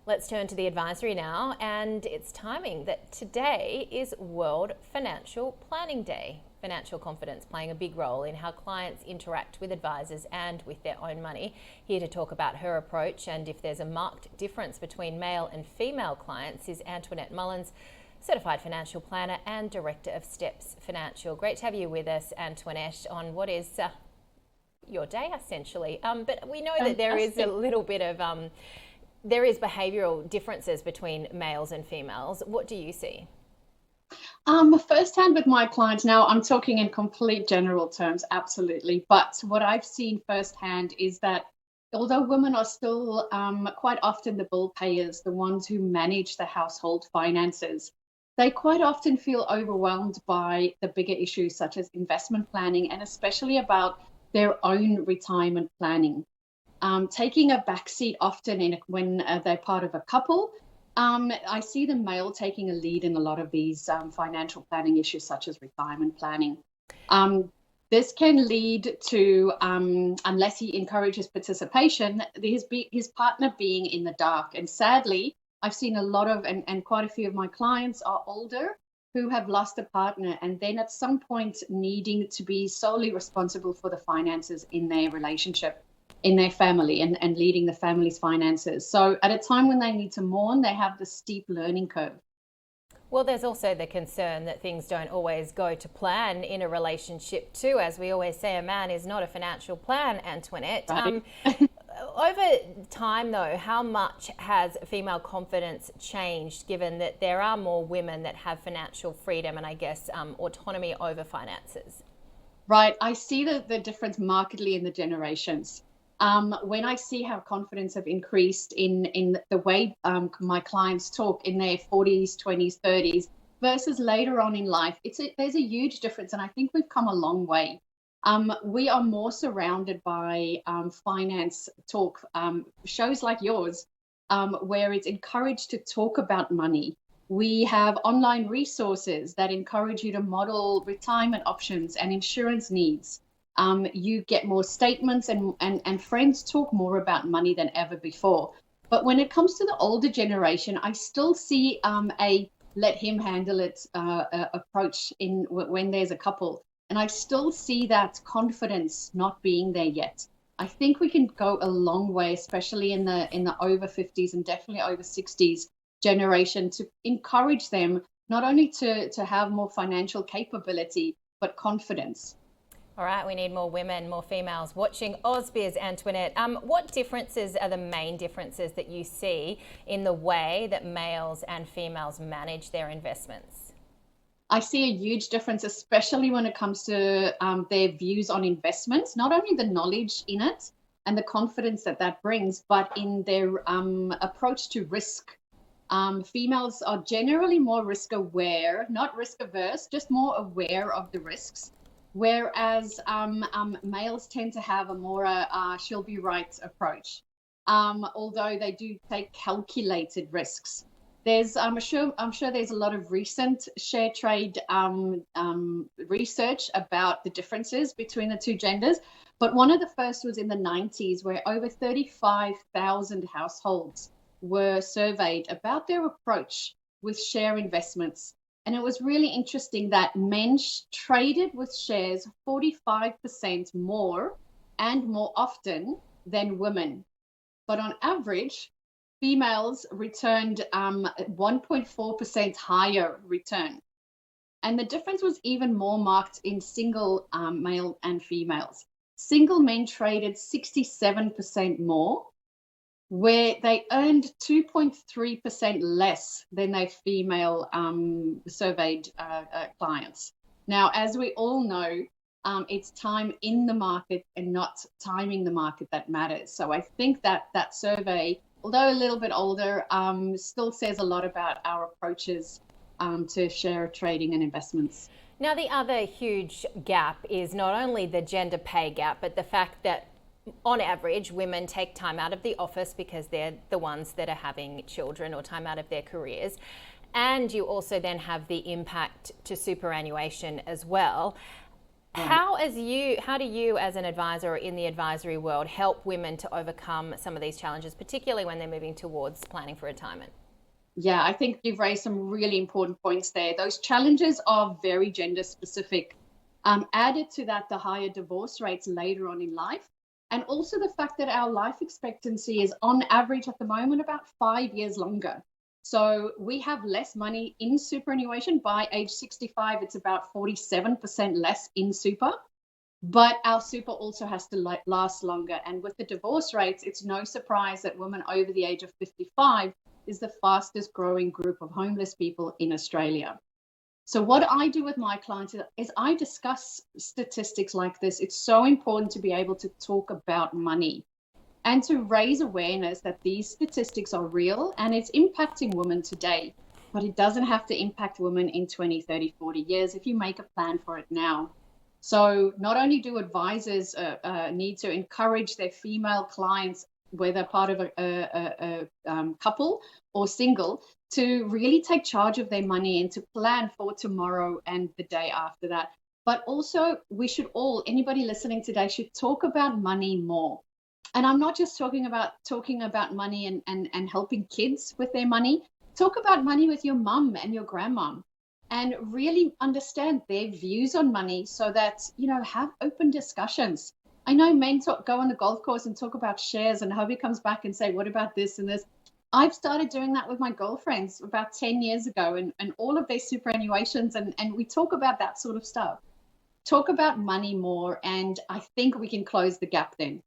Let's turn to the advisory now, and it's timing that today is World Financial Planning Day. Financial confidence playing a big role in how clients interact with advisors and with their own money. Here to talk about her approach and if there's a marked difference between male and female clients is Antoinette Mullins, Certified Financial Planner and Director of Steps Financial. Great to have you with us, Antoinette, on what is your day essentially. But we know that there is a little bit of there is behavioural differences between males and females. What do you see? Firsthand with my clients now, I'm talking in complete general terms, absolutely. But what I've seen firsthand is that although women are still quite often the bill payers, the ones who manage the household finances, they quite often feel overwhelmed by the bigger issues such as investment planning and especially about their own retirement planning. Taking a backseat often when they're part of a couple. I see the male taking a lead in a lot of these financial planning issues, such as retirement planning. This can lead to, unless he encourages participation, his partner being in the dark. And sadly, I've seen a lot of, and quite a few of my clients are older who have lost a partner and then at some point needing to be solely responsible for the finances in their relationship, in their family and leading the family's finances. So at a time when they need to mourn, they have the steep learning curve. Well, there's also the concern that things don't always go to plan in a relationship too. As we always say, a man is not a financial plan, Antoinette. Right. Over time though, how much has female confidence changed given that there are more women that have financial freedom and I guess autonomy over finances? Right. I see the difference markedly in the generations. When I see how confidence have increased in the way my clients talk in their 40s, 20s, 30s versus later on in life, there's a huge difference. And I think we've come a long way. We are more surrounded by finance talk shows like yours, where it's encouraged to talk about money. We have online resources that encourage you to model retirement options and insurance needs. You get more statements and friends talk more about money than ever before. But when it comes to the older generation, I still see a let him handle it approach when there's a couple. And I still see that confidence not being there yet. I think we can go a long way, especially in the over 50s and definitely over 60s generation, to encourage them not only to have more financial capability, but confidence. All right, we need more women, more females watching ausbiz, Antoinette. What differences are the main differences that you see in the way that males and females manage their investments? I see a huge difference, especially when it comes to their views on investments, not only the knowledge in it and the confidence that brings, but in their approach to risk. Females are generally more risk aware, not risk averse, just more aware of the risks. Whereas males tend to have a more she'll be right approach, although they do take calculated risks. I'm sure there's a lot of recent share trade research about the differences between the two genders. But one of the first was in the 90s, where over 35,000 households were surveyed about their approach with share investments. And it was really interesting that men traded with shares 45% more and more often than women. But on average, females returned 1.4% higher return. And the difference was even more marked in single male and females. Single men traded 67% more, where they earned 2.3% less than their female surveyed clients. Now, as we all know, it's time in the market and not timing the market that matters. So I think that survey, although a little bit older, still says a lot about our approaches to share trading and investments. Now, the other huge gap is not only the gender pay gap, but the fact that on average, women take time out of the office because they're the ones that are having children or time out of their careers. And you also then have the impact to superannuation as well. How do you as an advisor or in the advisory world help women to overcome some of these challenges, particularly when they're moving towards planning for retirement? Yeah, I think you've raised some really important points there. Those challenges are very gender specific. Added to that, the higher divorce rates later on in life, and also the fact that our life expectancy is on average at the moment about 5 years longer. So we have less money in superannuation. By age 65, it's about 47% less in super. But our super also has to last longer. And with the divorce rates, it's no surprise that women over the age of 55 is the fastest growing group of homeless people in Australia. So what I do with my clients is I discuss statistics like this. It's so important to be able to talk about money and to raise awareness that these statistics are real and it's impacting women today. But it doesn't have to impact women in 20, 30, 40 years if you make a plan for it now. So not only do advisors need to encourage their female clients, whether part of a couple or single, to really take charge of their money and to plan for tomorrow and the day after that. But also we should anybody listening today should talk about money more. And I'm not just talking about money and helping kids with their money. Talk about money with your mum and your grandmom and really understand their views on money so that, have open discussions. I know men go on the golf course and talk about shares, and hubby comes back and say, what about this and this? I've started doing that with my girlfriends about 10 years ago and all of their superannuations. And we talk about that sort of stuff. Talk about money more. And I think we can close the gap then.